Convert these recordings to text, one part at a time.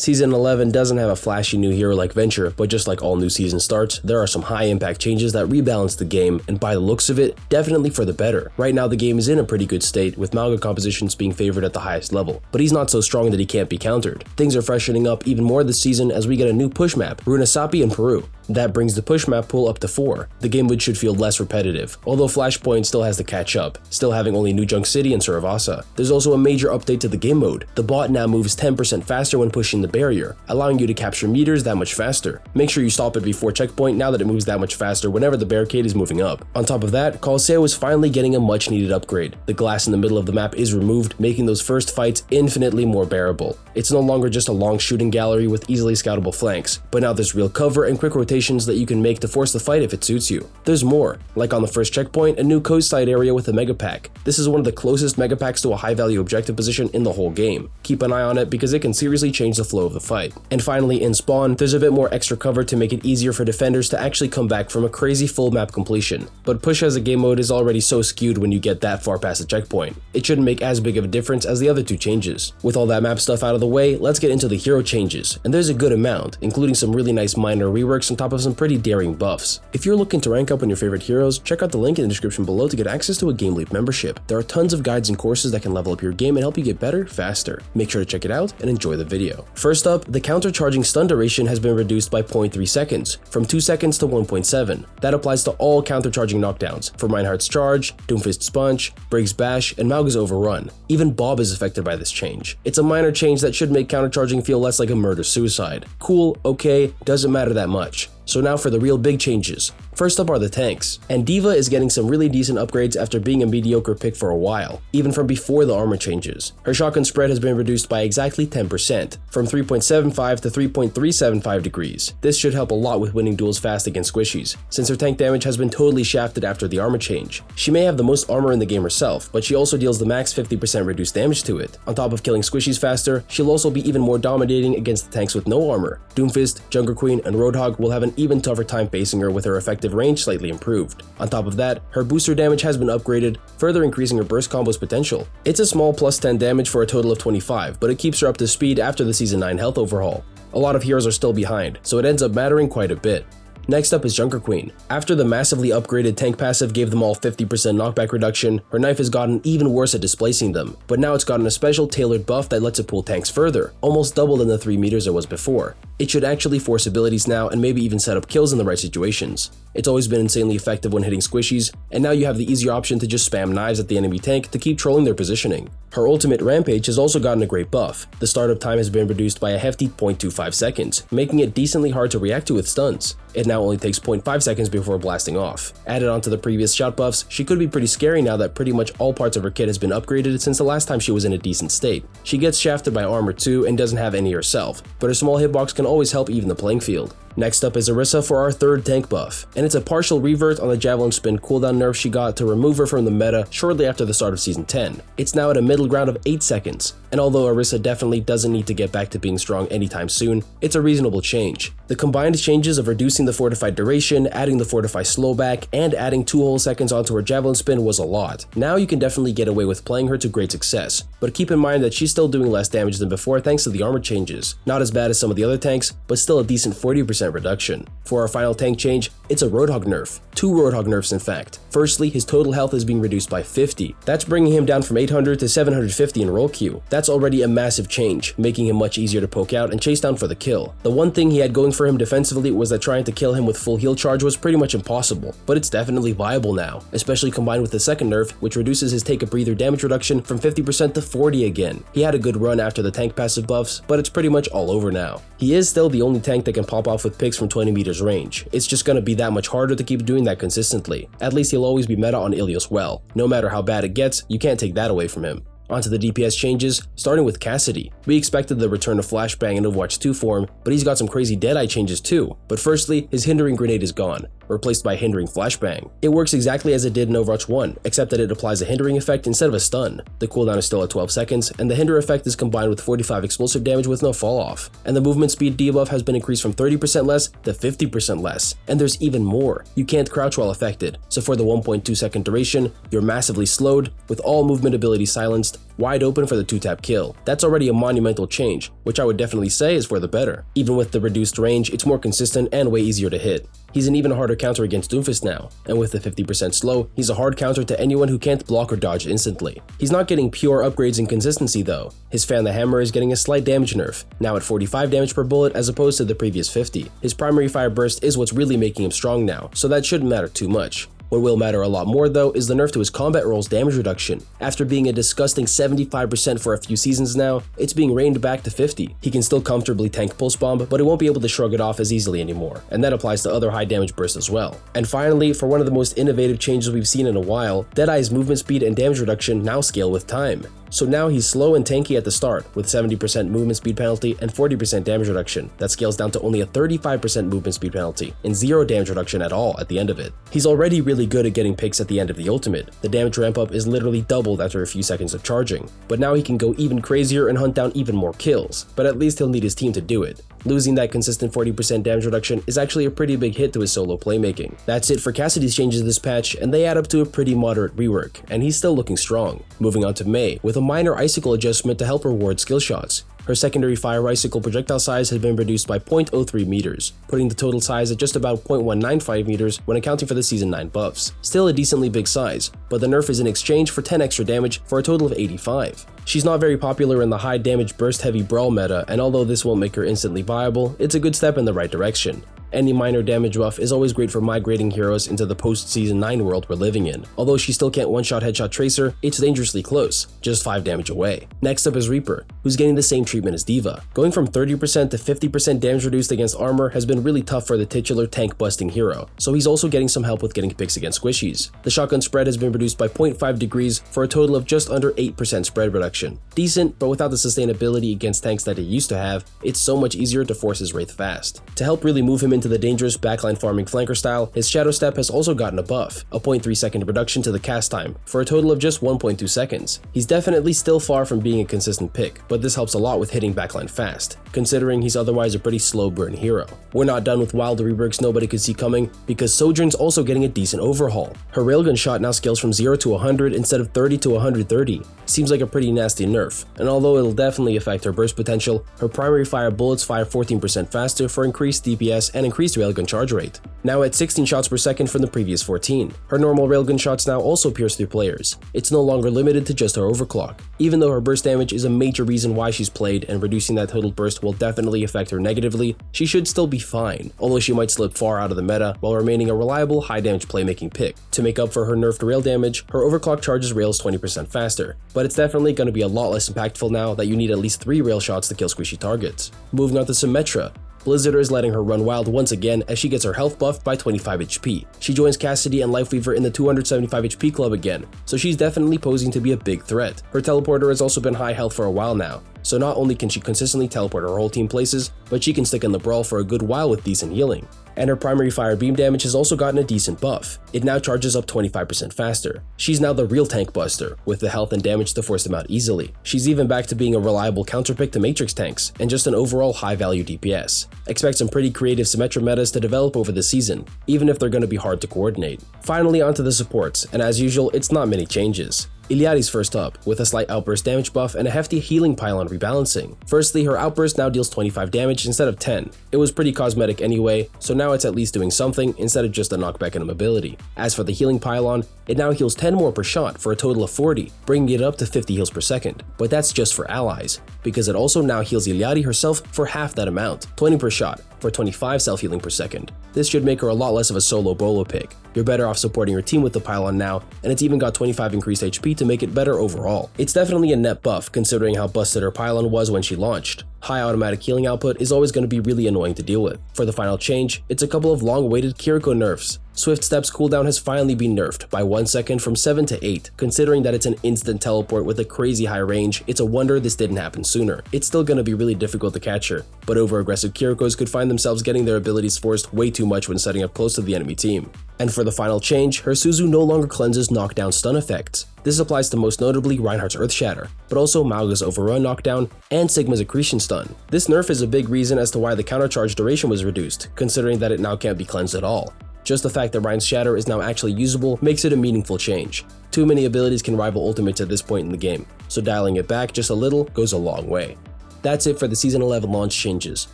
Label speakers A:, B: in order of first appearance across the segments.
A: Season 11 doesn't have a flashy new hero like Venture, but just like all new season starts, there are some high impact changes that rebalance the game, and by the looks of it, definitely for the better. Right now the game is in a pretty good state, with Mauga compositions being favored at the highest level, but he's not so strong that he can't be countered. Things are freshening up even more this season as we get a new push map, Runasapi in Peru. That brings the push map pool up to 4. The game mode should feel less repetitive, although Flashpoint still has to catch up, still having only New Junk City and Suravasa. There's also a major update to the game mode. The bot now moves 10% faster when pushing the barrier, allowing you to capture meters that much faster. Make sure you stop it before checkpoint now that it moves that much faster whenever the barricade is moving up. On top of that, Coliseum is finally getting a much needed upgrade. The glass in the middle of the map is removed, making those first fights infinitely more bearable. It's no longer just a long shooting gallery with easily scoutable flanks, but now there's real cover and quick rotations that you can make to force the fight if it suits you. There's more, like on the first checkpoint, a new coast side area with a mega pack. This is one of the closest mega packs to a high value objective position in the whole game. Keep an eye on it because it can seriously change the flow of the fight. And finally, in Spawn, there's a bit more extra cover to make it easier for defenders to actually come back from a crazy full map completion. But push as a game mode is already so skewed when you get that far past the checkpoint. It shouldn't make as big of a difference as the other two changes. With all that map stuff out of the way, let's get into the hero changes, and there's a good amount, including some really nice minor reworks on top of some pretty daring buffs. If you're looking to rank up on your favorite heroes, check out the link in the description below to get access to a GameLeap membership. There are tons of guides and courses that can level up your game and help you get better, faster. Make sure to check it out and enjoy the video. First up, the counter-charging stun duration has been reduced by 0.3 seconds, from 2 seconds to 1.7. That applies to all counter-charging knockdowns, for Reinhardt's Charge, Doomfist's Punch, Briggs' Bash, and Mauga's Overrun. Even Bob is affected by this change. It's a minor change that should make counter-charging feel less like a murder-suicide. Cool, okay, doesn't matter that much. So now for the real big changes. First up are the tanks, and D.Va is getting some really decent upgrades after being a mediocre pick for a while, even from before the armor changes. Her shotgun spread has been reduced by exactly 10%, from 3.75 to 3.375 degrees. This should help a lot with winning duels fast against squishies, since her tank damage has been totally shafted after the armor change. She may have the most armor in the game herself, but she also deals the max 50% reduced damage to it. On top of killing squishies faster, she'll also be even more dominating against the tanks with no armor. Doomfist, Junker Queen, and Roadhog will have an even tougher time facing her with her effective range slightly improved. On top of that, her booster damage has been upgraded, further increasing her burst combo's potential. It's a small plus 10 damage for a total of 25, but it keeps her up to speed after the Season 9 health overhaul. A lot of heroes are still behind, so it ends up mattering quite a bit. Next up is Junker Queen. After the massively upgraded tank passive gave them all 50% knockback reduction, her knife has gotten even worse at displacing them, but now it's gotten a special tailored buff that lets it pull tanks further, almost double than the 3 meters it was before. It should actually force abilities now and maybe even set up kills in the right situations. It's always been insanely effective when hitting squishies, and now you have the easier option to just spam knives at the enemy tank to keep trolling their positioning. Her ultimate Rampage has also gotten a great buff. The startup time has been reduced by a hefty 0.25 seconds, making it decently hard to react to with stuns. It now only takes 0.5 seconds before blasting off. Added onto the previous shot buffs, she could be pretty scary now that pretty much all parts of her kit has been upgraded since the last time she was in a decent state. She gets shafted by armor too and doesn't have any herself, but her small hitbox can always help even the playing field. Next up is Orisa for our third tank buff, and it's a partial revert on the Javelin Spin cooldown nerf she got to remove her from the meta shortly after the start of Season 10. It's now at a middle ground of 8 seconds, and although Orisa definitely doesn't need to get back to being strong anytime soon, it's a reasonable change. The combined changes of reducing the fortified duration, adding the fortified slowback, and adding 2 whole seconds onto her Javelin Spin was a lot. Now you can definitely get away with playing her to great success, but keep in mind that she's still doing less damage than before thanks to the armor changes. Not as bad as some of the other tanks, but still a decent 40% reduction. For our final tank change, it's a Roadhog nerf. 2 Roadhog nerfs in fact. Firstly, his total health is being reduced by 50. That's bringing him down from 800 to 750 in roll queue. That's already a massive change, making him much easier to poke out and chase down for the kill. The one thing he had going for him defensively was that trying to kill him with full heal charge was pretty much impossible, but it's definitely viable now, especially combined with the second nerf, which reduces his take a breather damage reduction from 50% to 40 again. He had a good run after the tank passive buffs, but it's pretty much all over now. He is still the only tank that can pop off with picks from 20 meters range. It's just gonna be that much harder to keep doing that consistently. At least he'll always be meta on Ilios well. No matter how bad it gets, you can't take that away from him. Onto the DPS changes, starting with Cassidy. We expected the return of Flashbang in Overwatch 2 form, but he's got some crazy Deadeye changes too. But firstly, his hindering grenade is gone. replaced by hindering flashbang. It works exactly as it did in Overwatch 1, except that it applies a hindering effect instead of a stun. The cooldown is still at 12 seconds, and the hinder effect is combined with 45 explosive damage with no fall off. And the movement speed debuff has been increased from 30% less to 50% less. And there's even more. You can't crouch while affected, so for the 1.2 second duration, you're massively slowed, with all movement abilities silenced, wide open for the 2-tap kill. That's already a monumental change, which I would definitely say is for the better. Even with the reduced range, it's more consistent and way easier to hit. He's an even harder counter against Doomfist now, and with the 50% slow, he's a hard counter to anyone who can't block or dodge instantly. He's not getting pure upgrades in consistency though. His Fan the Hammer is getting a slight damage nerf, now at 45 damage per bullet as opposed to the previous 50. His primary fire burst is what's really making him strong now, so that shouldn't matter too much. What will matter a lot more though is the nerf to his combat roll's damage reduction. After being a disgusting 75% for a few seasons now, it's being reined back to 50. He can still comfortably tank Pulse Bomb, but he won't be able to shrug it off as easily anymore, and that applies to other high damage bursts as well. And finally, for one of the most innovative changes we've seen in a while, Deadeye's movement speed and damage reduction now scale with time. So now he's slow and tanky at the start, with 70% movement speed penalty and 40% damage reduction. That scales down to only a 35% movement speed penalty, and 0 damage reduction at all at the end of it. He's already really good at getting picks at the end of the ultimate. The damage ramp up is literally doubled after a few seconds of charging, but now he can go even crazier and hunt down even more kills, but at least he'll need his team to do it. Losing that consistent 40% damage reduction is actually a pretty big hit to his solo playmaking. That's it for Cassidy's changes this patch, and they add up to a pretty moderate rework, and he's still looking strong. Moving on to Mei, with a minor icicle adjustment to help reward skill shots. Her secondary fire icicle projectile size has been reduced by 0.03 meters, putting the total size at just about 0.195 meters when accounting for the Season 9 buffs. Still a decently big size, but the nerf is in exchange for 10 extra damage for a total of 85. She's not very popular in the high damage burst heavy brawl meta, and although this won't make her instantly viable, it's a good step in the right direction. Any minor damage buff is always great for migrating heroes into the post-Season 9 world we're living in. Although she still can't one-shot headshot Tracer, it's dangerously close, just 5 damage away. Next up is Reaper, who's getting the same treatment as D.Va. Going from 30% to 50% damage reduced against armor has been really tough for the titular tank-busting hero, so he's also getting some help with getting picks against squishies. The shotgun spread has been reduced by 0.5 degrees for a total of just under 8% spread reduction. Decent, but without the sustainability against tanks that it used to have, it's so much easier to force his Wraith fast. To help really move him into the dangerous backline farming flanker style, his Shadow Step has also gotten a buff, a 0.3 second reduction to the cast time, for a total of just 1.2 seconds. He's definitely still far from being a consistent pick, but this helps a lot with hitting backline fast, considering he's otherwise a pretty slow burn hero. We're not done with wild reworks nobody could see coming, because Sojourn's also getting a decent overhaul. Her railgun shot now scales from 0 to 100 instead of 30 to 130. Seems like a pretty nasty nerf, and although it'll definitely affect her burst potential, her primary fire bullets fire 14% faster for increased DPS and increased railgun charge rate, now at 16 shots per second from the previous 14. Her normal railgun shots now also pierce through players. It's no longer limited to just her overclock. Even though her burst damage is a major reason why she's played and reducing that total burst will definitely affect her negatively, she should still be fine, although she might slip far out of the meta while remaining a reliable high damage playmaking pick. To make up for her nerfed rail damage, her overclock charges rails 20% faster, but it's definitely going to be a lot less impactful now that you need at least 3 rail shots to kill squishy targets. Moving on to Symmetra. Blizzard is letting her run wild once again as she gets her health buffed by 25 HP. She joins Cassidy and Lifeweaver in the 275 HP club again, so she's definitely posing to be a big threat. Her teleporter has also been high health for a while now, so not only can she consistently teleport her whole team places, but she can stick in the brawl for a good while with decent healing. And her primary fire beam damage has also gotten a decent buff. It now charges up 25% faster. She's now the real tank buster, with the health and damage to force them out easily. She's even back to being a reliable counterpick to Matrix tanks, and just an overall high value DPS. Expect some pretty creative Symmetra metas to develop over the season, even if they're going to be hard to coordinate. Finally onto the supports, and as usual, it's not many changes. Iliadi's first up, with a slight outburst damage buff and a hefty healing pylon rebalancing. Firstly, her outburst now deals 25 damage instead of 10. It was pretty cosmetic anyway, so now it's at least doing something instead of just a knockback in a mobility. As for the healing pylon, it now heals 10 more per shot for a total of 40, bringing it up to 50 heals per second. But that's just for allies, because it also now heals Iliadi herself for half that amount, 20 per shot, for 25 self-healing per second. This should make her a lot less of a solo bolo pick. You're better off supporting your team with the pylon now, and it's even got 25 increased HP to make it better overall. It's definitely a net buff considering how busted her pylon was when she launched. High automatic healing output is always going to be really annoying to deal with. For the final change, it's a couple of long-awaited Kiriko nerfs. Swift Step's cooldown has finally been nerfed by 1 second from 7 to 8. Considering that it's an instant teleport with a crazy high range, it's a wonder this didn't happen sooner. It's still going to be really difficult to catch her, but over-aggressive Kirikos could find themselves getting their abilities forced way too much when setting up close to the enemy team. And for the final change, her Suzu no longer cleanses knockdown stun effects. This applies to most notably Reinhardt's Earth Shatter, but also Mauga's Overrun knockdown and Sigma's Accretion stun. This nerf is a big reason as to why the countercharge duration was reduced, considering that it now can't be cleansed at all. Just the fact that Reinhardt's Shatter is now actually usable makes it a meaningful change. Too many abilities can rival ultimates at this point in the game, so dialing it back just a little goes a long way. That's it for the Season 11 launch changes.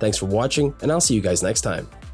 A: Thanks for watching, and I'll see you guys next time.